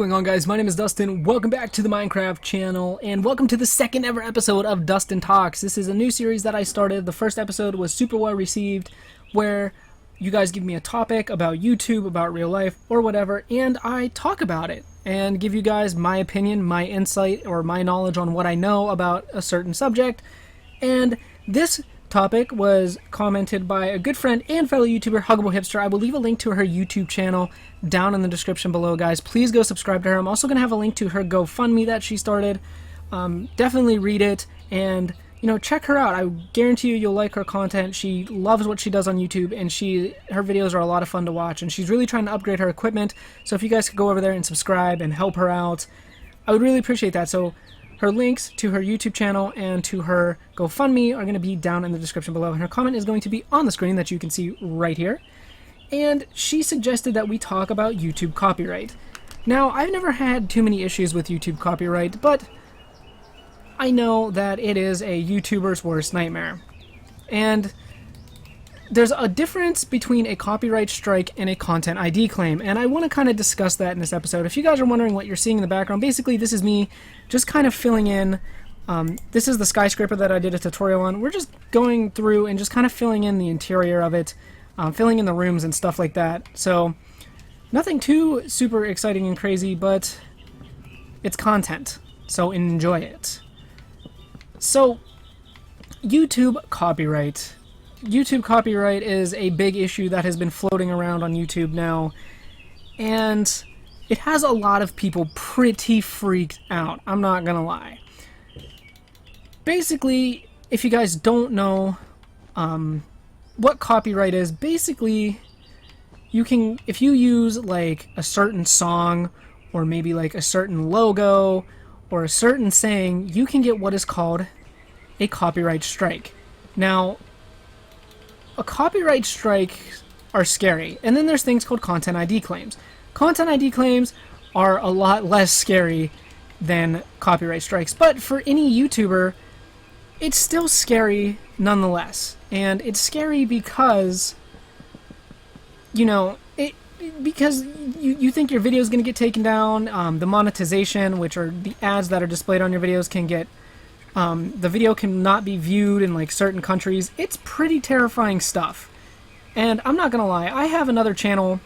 going on, guys? My name is Dustin. Welcome back to the Minecraft channel, and welcome to the second ever episode of Dustin Talks. This is a new series that I started. The first episode was super well received, where you guys give me a topic about YouTube, about real life, or whatever, and I talk about it and give you guys my opinion, my insight, or my knowledge on what I know about a certain subject. And this topic was commented by a good friend and fellow YouTuber, HuggableHipster. I will leave a link to her YouTube channel down in the description below, guys. Please go subscribe to her. I'm also going to have a link to her GoFundMe that she started. Definitely read it and, check her out. I guarantee you'll like her content. She loves what she does on YouTube, and her videos are a lot of fun to watch, and she's really trying to upgrade her equipment. So if you guys could go over there and subscribe and help her out, I would really appreciate that. So her links to her YouTube channel and to her GoFundMe are going to be down in the description below, and her comment is going to be on the screen that you can see right here. And she suggested that we talk about YouTube copyright. Now, I've never had too many issues with YouTube copyright, but I know that it is a YouTuber's worst nightmare. And there's a difference between a copyright strike and a content ID claim, and I want to kind of discuss that in this episode. If you guys are wondering what you're seeing in the background, basically this is me just kind of filling in. This is the skyscraper that I did a tutorial on. We're just going through and just kind of filling in the interior of it, filling in the rooms and stuff like that. So nothing too super exciting and crazy, but it's content, so enjoy it. So YouTube copyright. YouTube copyright is a big issue that has been floating around on YouTube now, and it has a lot of people pretty freaked out. I'm not gonna lie. Basically, if you guys don't know what copyright is, basically if you use like a certain song or maybe like a certain logo or a certain saying, you can get what is called a copyright strike. Now, a copyright strike are scary, and then there's things called content ID claims. Content ID claims are a lot less scary than copyright strikes, but for any YouTuber, it's still scary nonetheless. And it's scary because, because you think your video is going to get taken down. The monetization, which are the ads that are displayed on your videos, can get the video cannot be viewed in like certain countries. It's pretty terrifying stuff. And I'm not gonna lie, I have another channel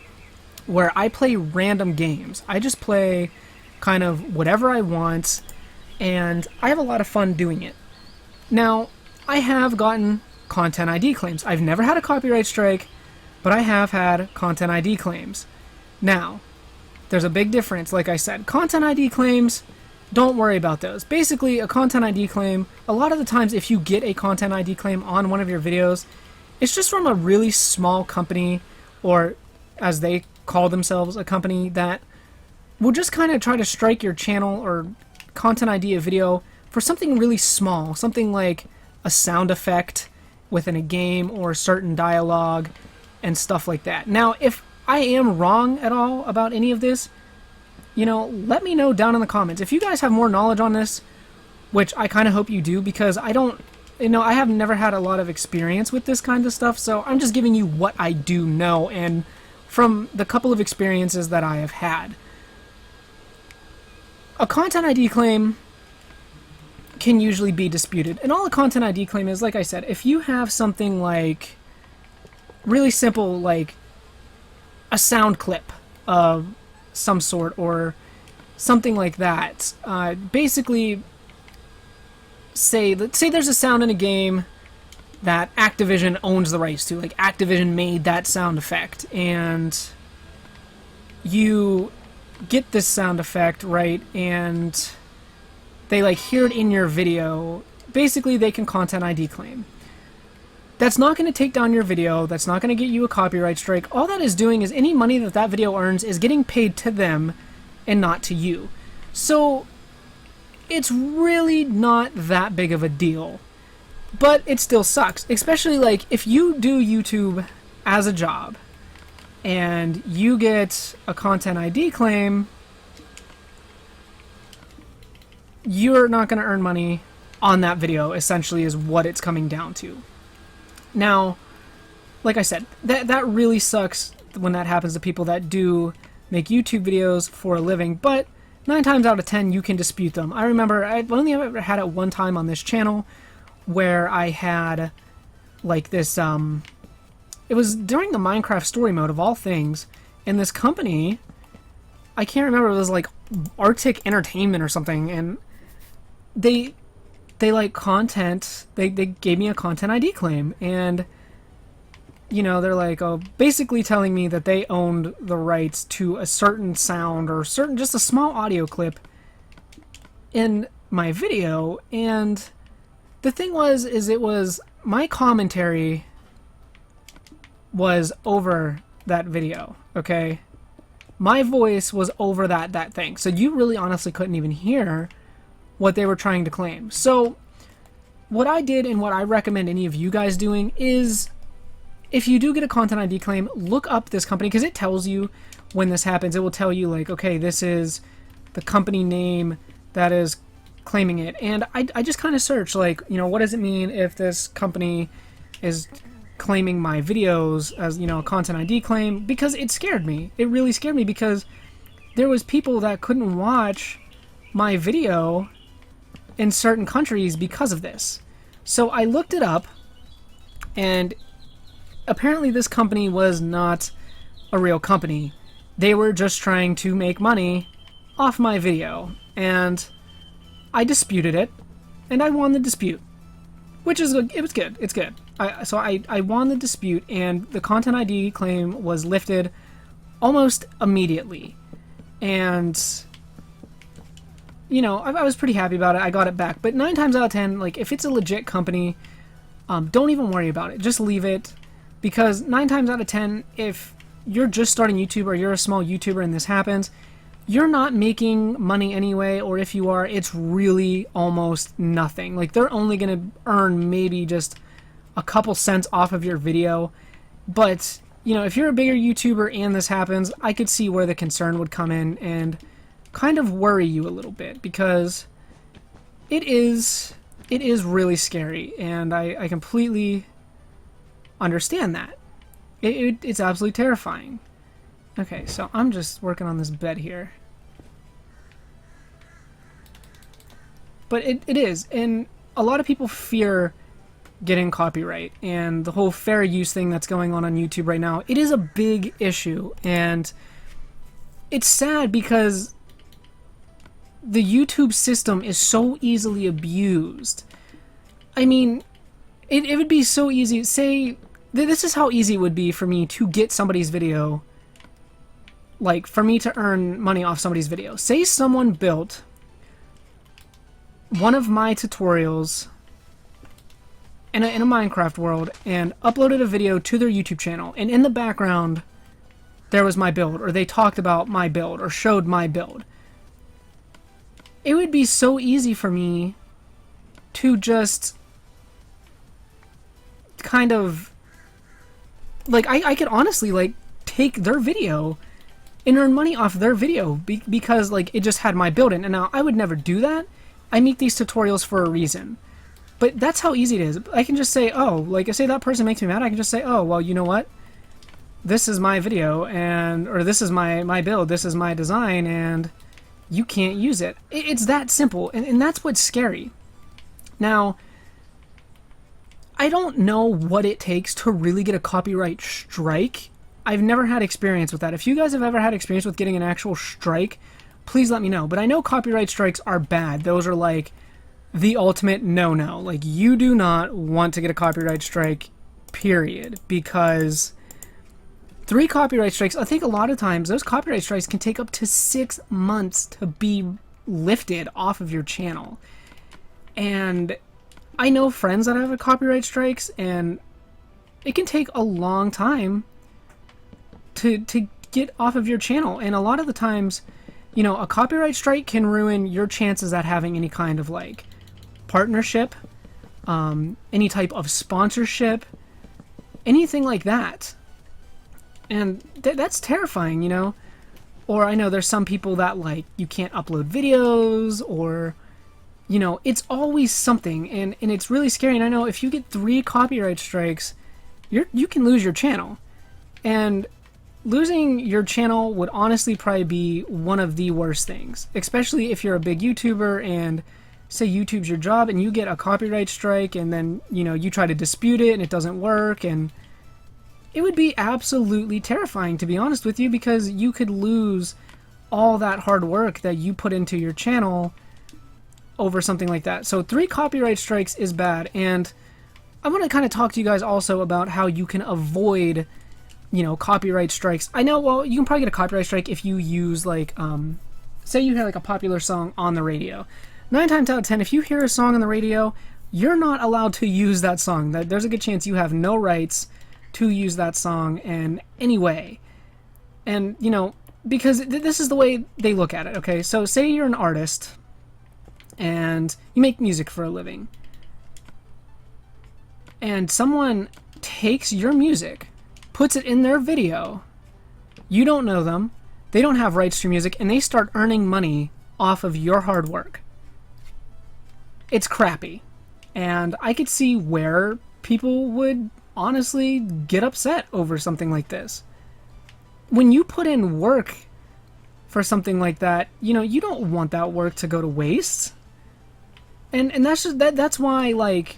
where I play random games. I just play kind of whatever I want, and I have a lot of fun doing it. Now, I have gotten content ID claims. I've never had a copyright strike, but I have had content ID claims. Now, there's a big difference. Like I said, content ID claims, don't worry about those. Basically, a content ID claim, a lot of the times if you get a content ID claim on one of your videos, it's just from a really small company, or as they call themselves, a company that will just kind of try to strike your channel or content ID a video for something really small, something like a sound effect within a game or certain dialogue and stuff like that. Now, if I am wrong at all about any of this, let me know down in the comments. If you guys have more knowledge on this, which I kind of hope you do, because I have never had a lot of experience with this kind of stuff, so I'm just giving you what I do know, and from the couple of experiences that I have had. A content ID claim can usually be disputed, and all a content ID claim is, like I said, if you have something like really simple, like a sound clip of some sort or something like that. Basically, say there's a sound in a game that Activision owns the rights to. Like, Activision made that sound effect, and you get this sound effect, right, and they hear it in your video. Basically, they can content ID claim. That's not going to take down your video. That's not going to get you a copyright strike. All that is doing is any money that video earns is getting paid to them and not to you. So it's really not that big of a deal. But it still sucks. Especially if you do YouTube as a job and you get a content ID claim, you're not going to earn money on that video, essentially, is what it's coming down to. Now, like I said, that really sucks when that happens to people that do make YouTube videos for a living, but 9 times out of 10 you can dispute them. I remember I've only ever had it one time on this channel where I had like this, it was during the Minecraft story mode of all things, and this company, I can't remember, it was like Arctic Entertainment or something, and they like content, they gave me a content ID claim, and you know, they're like, oh, basically telling me that they owned the rights to a certain sound or certain, just a small audio clip in my video. And the thing was, is it was my commentary was over that video, okay? My voice was over that thing. So you really honestly couldn't even hear what they were trying to claim. So what I did, and what I recommend any of you guys doing, is if you do get a content ID claim, look up this company, because it tells you when this happens. It will tell you like, okay, this is the company name that is claiming it. And I just kind of search like, you know, what does it mean if this company is claiming my videos as, you know, a content ID claim? Because it scared me. It really scared me, because there was people that couldn't watch my video in certain countries because of this. So I looked it up, and apparently this company was not a real company. They were just trying to make money off my video, and I disputed it, and I won the dispute, which is, it was good. It's good. So I won the dispute, and the content ID claim was lifted almost immediately, and you know, I was pretty happy about it. I got it back. But 9 times out of 10, like, if it's a legit company, don't even worry about it. Just leave it. Because 9 times out of 10, if you're just starting YouTube or you're a small YouTuber and this happens, you're not making money anyway, or if you are, it's really almost nothing. Like, they're only going to earn maybe just a couple cents off of your video. But, you know, if you're a bigger YouTuber and this happens, I could see where the concern would come in and kind of worry you a little bit, because it is really scary, and I completely understand that. It's absolutely terrifying. Okay, so I'm just working on this bed here. But it is, and a lot of people fear getting copyright, and the whole fair use thing that's going on YouTube right now, it is a big issue, and it's sad because the YouTube system is so easily abused. I mean, it would be so easy. Say, this is how easy it would be for me to get somebody's video, like, for me to earn money off somebody's video. Say someone built one of my tutorials in a Minecraft world and uploaded a video to their YouTube channel, and in the background there was my build, or they talked about my build, or showed my build. It would be so easy for me to just kind of, like, I could honestly, like, take their video and earn money off their video because, like, it just had my build in. And now, I would never do that. I make these tutorials for a reason. But that's how easy it is. I can just say, oh, like, I say that person makes me mad, I can just say, oh, well, you know what? This is my video, and, or this is my build, this is my design, and you can't use it. It's that simple, and that's what's scary. Now, I don't know what it takes to really get a copyright strike. I've never had experience with that. If you guys have ever had experience with getting an actual strike, please let me know. But I know copyright strikes are bad. Those are like the ultimate no-no. Like, you do not want to get a copyright strike, period. Because 3 copyright strikes, I think a lot of times those copyright strikes can take up to 6 months to be lifted off of your channel. And I know friends that have copyright strikes, and it can take a long time to get off of your channel. And a lot of the times, you know, a copyright strike can ruin your chances at having any kind of, like, partnership, any type of sponsorship, anything like that. And that's terrifying, you know? Or I know there's some people that, like, you can't upload videos, or, you know, it's always something, and it's really scary. And I know if you get 3 copyright strikes, you can lose your channel. And losing your channel would honestly probably be one of the worst things, especially if you're a big YouTuber and say YouTube's your job and you get a copyright strike and then, you try to dispute it and it doesn't work, and it would be absolutely terrifying, to be honest with you, because you could lose all that hard work that you put into your channel over something like that. So 3 copyright strikes is bad, and I want to kind of talk to you guys also about how you can avoid, copyright strikes. I know, well, you can probably get a copyright strike if you use, like, say you hear, like, a popular song on the radio. 9 times out of 10, if you hear a song on the radio, you're not allowed to use that song. There's a good chance you have no rights to use that song in any way. And, because this is the way they look at it, okay? So say you're an artist and you make music for a living, and someone takes your music, puts it in their video, you don't know them, they don't have rights to your music, and they start earning money off of your hard work. It's crappy. And I could see where people would honestly get upset over something like this. When you put in work for something like that, you don't want that work to go to waste. And that's just that's why, like,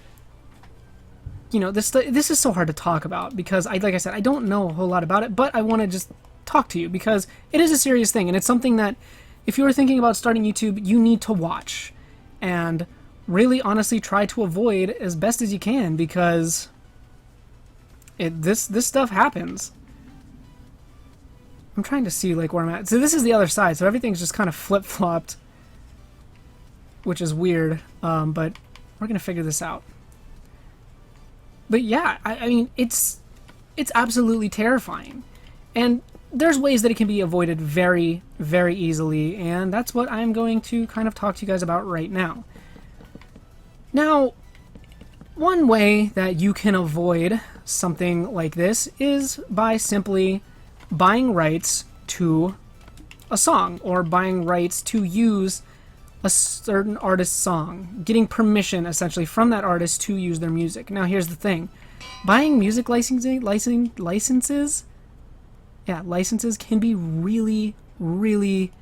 this is so hard to talk about, because like I said, I don't know a whole lot about it, but I want to just talk to you because it is a serious thing, and it's something that if you are thinking about starting YouTube, you need to watch and really honestly try to avoid as best as you can, because this stuff happens. I'm trying to see, like, where I'm at. So this is the other side, so everything's just kind of flip-flopped, which is weird, but we're gonna figure this out. But yeah, I mean, it's absolutely terrifying, and there's ways that it can be avoided very, very easily, and that's what I'm going to kind of talk to you guys about right now. Now, one way that you can avoid something like this is by simply buying rights to a song, or buying rights to use a certain artist's song, getting permission essentially from that artist to use their music. Now here's the thing, buying music licenses can be really, really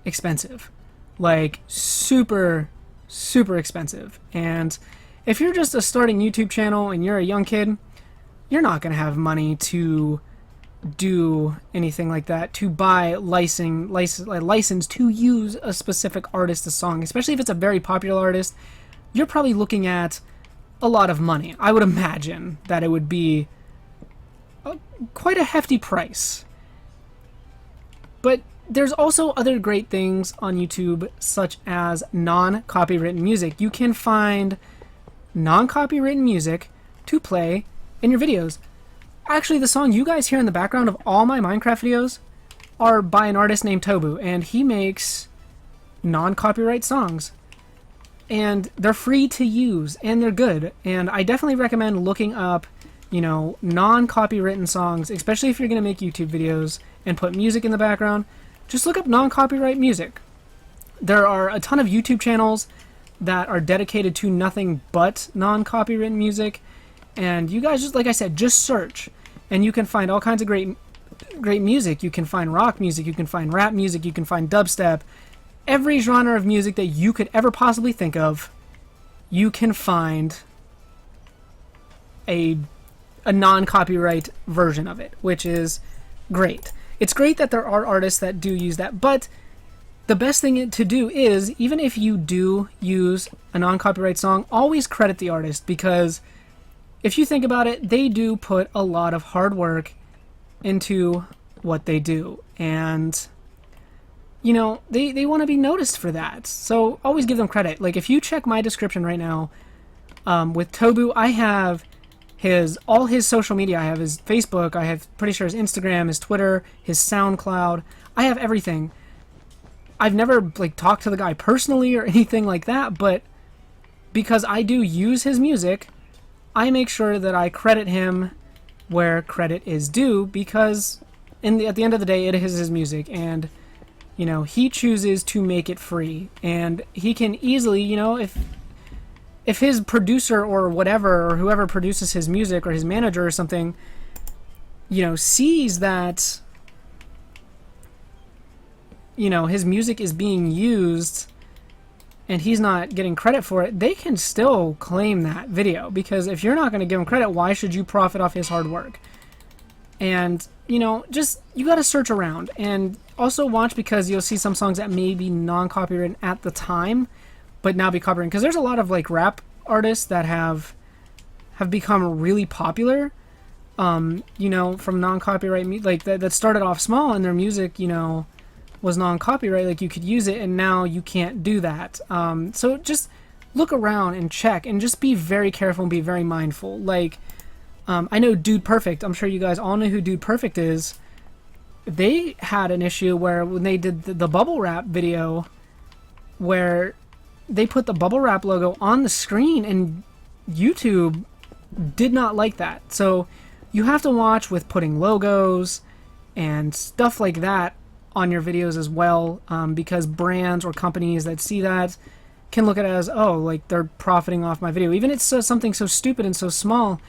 expensive, like super expensive. And if you're just a starting YouTube channel and you're a young kid, you're not going to have money to do anything like that, to buy license to use a specific artist's song, especially if it's a very popular artist. You're probably looking at a lot of money. I would imagine that it would be quite a hefty price. But there's also other great things on YouTube, such as non-copywritten music. You can find non-copywritten music to play in your videos. Actually, the song you guys hear in the background of all my Minecraft videos are by an artist named Tobu, and he makes non-copyright songs. And they're free to use, and they're good. And I definitely recommend looking up, non-copywritten songs, especially if you're going to make YouTube videos and put music in the background. Just look up non-copyright music. There are a ton of YouTube channels that are dedicated to nothing but non-copywritten music. And you guys, just like I said, just search, and you can find all kinds of great music. You can find rock music, you can find rap music, you can find dubstep. Every genre of music that you could ever possibly think of, you can find a non-copyright version of it, which is great. It's great that there are artists that do use that, but the best thing to do is, even if you do use a non-copyright song, always credit the artist, because if you think about it, they do put a lot of hard work into what they do, and they want to be noticed for that. So always give them credit. Like, if you check my description right now, with Tobu, I have all his social media. I have his Facebook, I have pretty sure his Instagram, his Twitter, his SoundCloud. I have everything. I've never talked to the guy personally or anything like that, but because I do use his music, I make sure that I credit him where credit is due, because at the end of the day, it is his music, and he chooses to make it free, and he can easily, if his producer or whatever, or whoever produces his music, or his manager or something, sees that his music is being used and he's not getting credit for it, they can still claim that video, because if you're not going to give him credit, why should you profit off his hard work? And, just, you got to search around and also watch, because you'll see some songs that may be non-copywritten at the time, but now be copywritten. Because there's a lot of, like, rap artists that have become really popular, from non-copyright, like, that started off small, and their music, was non-copyright, like you could use it, and now you can't do that. So just look around and check, and just be very careful and be very mindful. Like, I know Dude Perfect, I'm sure you guys all know who Dude Perfect is. They had an issue where when they did the bubble wrap video, where they put the bubble wrap logo on the screen, and YouTube did not like that. So you have to watch with putting logos and stuff like that on your videos as well, because brands or companies that see that can look at it as, oh, like they're profiting off my video. Even if it's something so stupid and so small,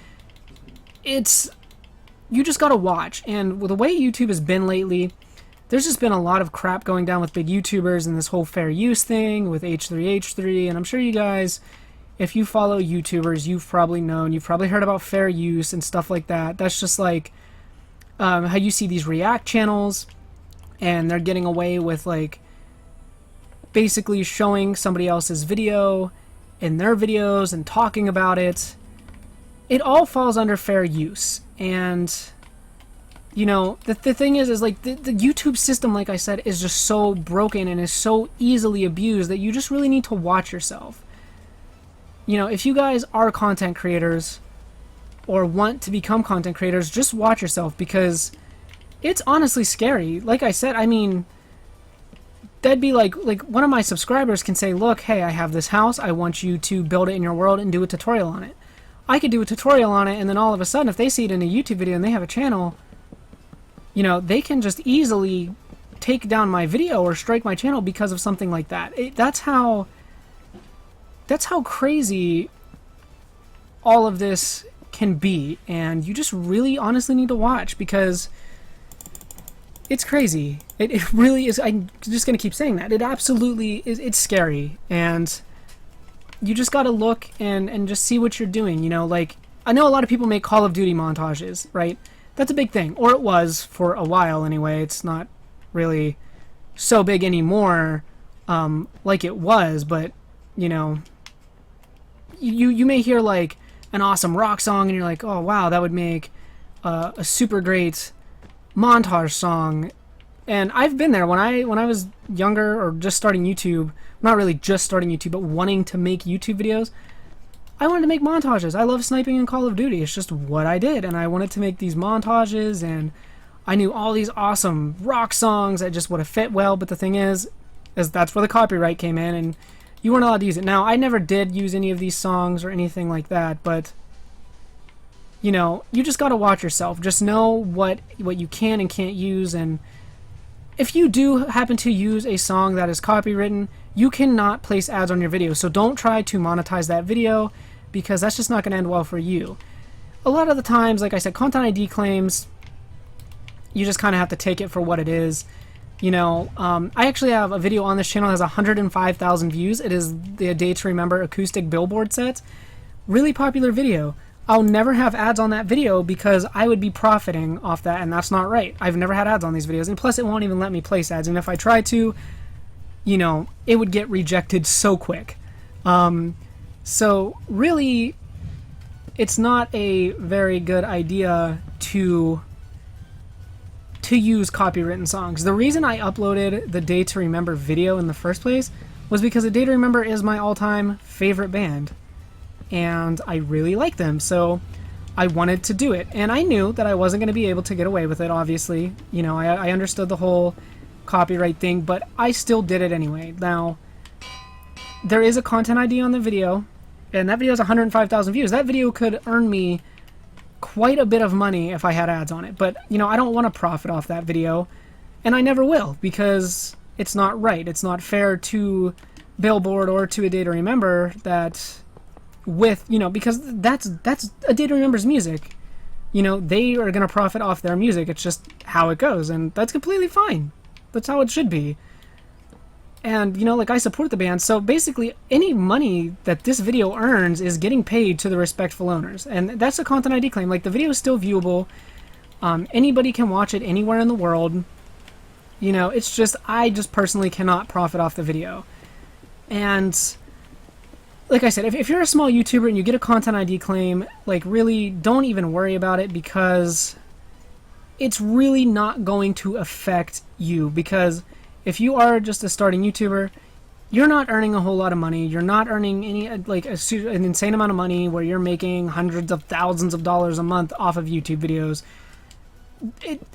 you just gotta watch. And with the way YouTube has been lately, there's just been a lot of crap going down with big YouTubers and this whole fair use thing with H3H3, and I'm sure you guys, if you follow YouTubers, you've probably heard about fair use and stuff like that. That's just like how you see these React channels, and they're getting away with, like, basically showing somebody else's video in their videos and talking about it. It all falls under fair use. And, the thing is like, the YouTube system, like I said, is just so broken and is so easily abused that you just really need to watch yourself. If you guys are content creators or want to become content creators, just watch yourself, because it's honestly scary. Like I said, I mean, that'd be like one of my subscribers can say, look, hey, I have this house, I want you to build it in your world and do a tutorial on it. I could do a tutorial on it, and then all of a sudden, if they see it in a YouTube video and they have a channel, they can just easily take down my video or strike my channel because of something like that. That's how crazy all of this can be, and you just really honestly need to watch, because it's crazy. It really is. I'm just going to keep saying that. It absolutely is. It's scary. And you just got to look and just see what you're doing. Like, I know a lot of people make Call of Duty montages, right? That's a big thing. Or it was for a while anyway. It's not really so big anymore like it was. But, you may hear, like, an awesome rock song, and you're like, oh, wow, that would make a super great montage song. And I've been there when I was younger, or just starting YouTube. Not really just starting YouTube, but wanting to make YouTube videos. I wanted to make montages. I love sniping in Call of Duty. It's just what I did, and I wanted to make these montages, and I knew all these awesome rock songs that just would have fit well. But the thing is that's where the copyright came in, and you weren't allowed to use it. Now, I never did use any of these songs or anything like that, but you just got to watch yourself. Just know what you can and can't use. And if you do happen to use a song that is copywritten, you cannot place ads on your video. So don't try to monetize that video, because that's just not going to end well for you. A lot of the times, like I said, Content ID claims, you just kind of have to take it for what it is. I actually have a video on this channel that has 105,000 views. It is the A Day to Remember acoustic billboard set. Really popular video. I'll never have ads on that video, because I would be profiting off that, and that's not right. I've never had ads on these videos, and plus it won't even let me place ads, and if I try to, it would get rejected so quick. So really, it's not a very good idea to use copywritten songs. The reason I uploaded the Day to Remember video in the first place was because the Day to Remember is my all-time favorite band, and I really like them, so I wanted to do it. And I knew that I wasn't going to be able to get away with it, obviously. I understood the whole copyright thing, but I still did it anyway. Now, there is a Content ID on the video, and that video has 105,000 views. That video could earn me quite a bit of money if I had ads on it, but I don't want to profit off that video, and I never will, because it's not right. It's not fair to Billboard or to A Day to Remember that because that's A Day to Remember's music. They are going to profit off their music. It's just how it goes, and that's completely fine. That's how it should be. And, you know, like, I support the band, so basically any money that this video earns is getting paid to the respectful owners. And that's a content ID claim. Like, the video is still viewable. Anybody can watch it anywhere in the world. You know, it's just, I just personally cannot profit off the video. And like I said, if you're a small YouTuber and you get a content ID claim, like, really don't even worry about it, because it's really not going to affect you. Because if you are just a starting YouTuber, you're not earning a whole lot of money. You're not earning any, like, an insane amount of money where you're making hundreds of thousands of dollars a month off of YouTube videos.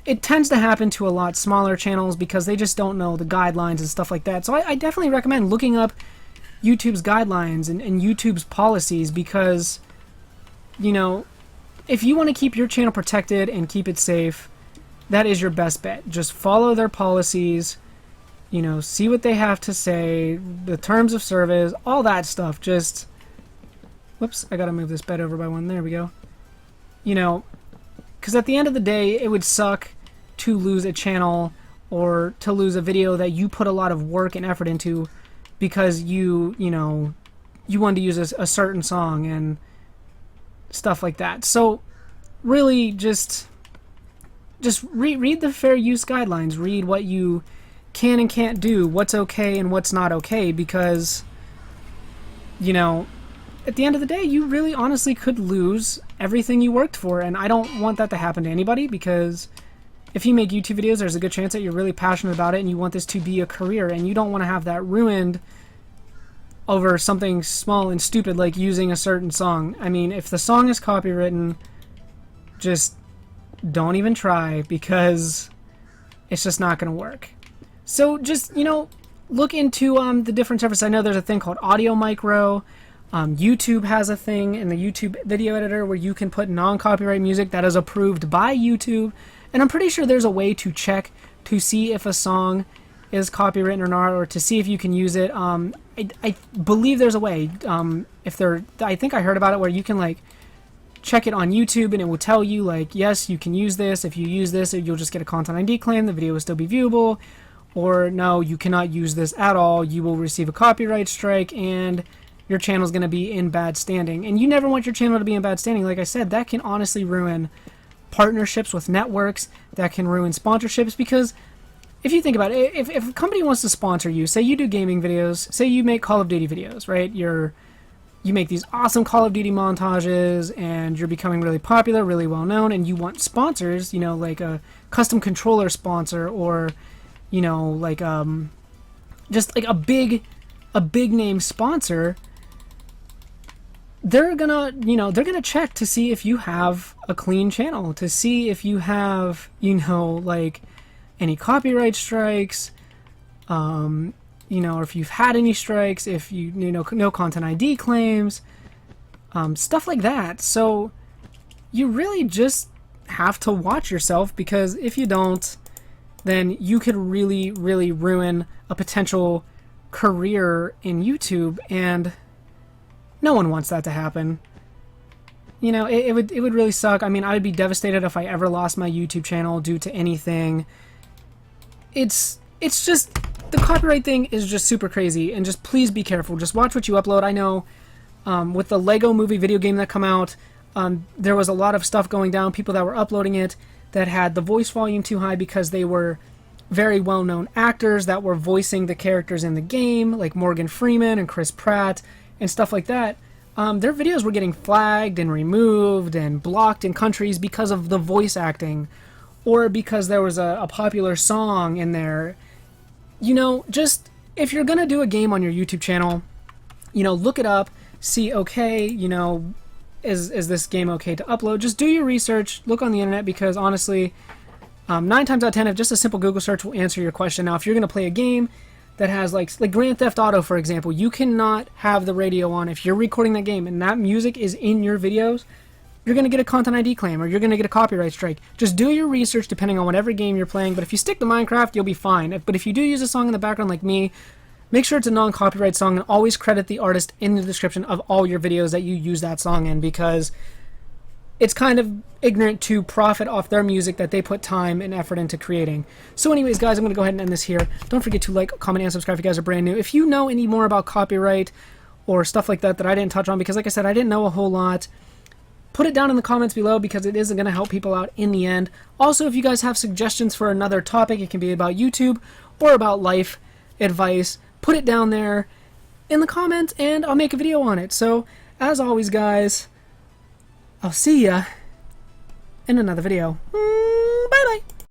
It tends to happen to a lot smaller channels because they just don't know the guidelines and stuff like that. So I definitely recommend looking up YouTube's guidelines and YouTube's policies, because, you know, if you want to keep your channel protected and keep it safe, that is your best bet. Just follow their policies, you know, see what they have to say, the terms of service, all that stuff. Just, whoops, I gotta move this bed over by one. There we go. You know, because at the end of the day, it would suck to lose a channel or to lose a video that you put a lot of work and effort into because you know, you wanted to use a certain song and stuff like that. So really just read the fair use guidelines. Read what you can and can't do, what's okay and what's not okay, because, you know, at the end of the day, you really honestly could lose everything you worked for, and I don't want that to happen to anybody, because if you make YouTube videos, there's a good chance that you're really passionate about it and you want this to be a career, and you don't want to have that ruined over something small and stupid like using a certain song. I mean, if the song is copywritten, just don't even try, because it's just not going to work. So just, you know, look into the different services. I know there's a thing called Audio Micro. YouTube has a thing in the YouTube video editor where you can put non-copyright music that is approved by YouTube, and I'm pretty sure there's a way to check to see if a song is copywritten or not, or to see if you can use it. I believe there's a way. I think I heard about it where you can, like, check it on YouTube and it will tell you, like, yes, you can use this. If you use this, you'll just get a content ID claim. The video will still be viewable. Or no, you cannot use this at all. You will receive a copyright strike and your channel is going to be in bad standing. And you never want your channel to be in bad standing. Like I said, that can honestly ruin partnerships with networks. That can ruin sponsorships, because if you think about it, if a company wants to sponsor you, say you do gaming videos, say you make Call of Duty videos, right? You make these awesome Call of Duty montages and you're becoming really popular, really well known, and you want sponsors, you know, like a custom controller sponsor, or, you know, like just like a big name sponsor. They're gonna check to see if you have a clean channel, to see if you have, you know, like, any copyright strikes, you know, or if you've had any strikes, if you know, no content ID claims, stuff like that. So you really just have to watch yourself, because if you don't, then you could really, really ruin a potential career in YouTube, and no one wants that to happen. You know, it would really suck. I mean, I would be devastated if I ever lost my YouTube channel due to anything. It's just, the copyright thing is just super crazy, and just please be careful. Just watch what you upload. I know with the Lego movie video game that come out, there was a lot of stuff going down, people that were uploading it that had the voice volume too high because they were very well-known actors that were voicing the characters in the game, like Morgan Freeman and Chris Pratt and stuff like that. Their videos were getting flagged and removed and blocked in countries because of the voice acting, or because there was a popular song in there. You know, just, if you're gonna do a game on your YouTube channel, you know, look it up, see, okay, you know, is this game okay to upload? Just do your research, look on the internet, because honestly, 9 times out of 10, if just a simple Google search will answer your question. Now, if you're gonna play a game that has, like Grand Theft Auto, for example, you cannot have the radio on. If you're recording that game and that music is in your videos, you're going to get a content ID claim, or you're going to get a copyright strike. Just do your research depending on whatever game you're playing, but if you stick to Minecraft, you'll be fine. But if you do use a song in the background like me, make sure it's a non-copyright song, and always credit the artist in the description of all your videos that you use that song in, because it's kind of ignorant to profit off their music that they put time and effort into creating. So anyways, guys, I'm going to go ahead and end this here. Don't forget to like, comment, and subscribe if you guys are brand new. If you know any more about copyright or stuff like that that I didn't touch on, because like I said, I didn't know a whole lot, put it down in the comments below, because it is going to help people out in the end. Also, if you guys have suggestions for another topic, it can be about YouTube or about life advice, put it down there in the comments and I'll make a video on it. So, as always, guys, I'll see ya in another video.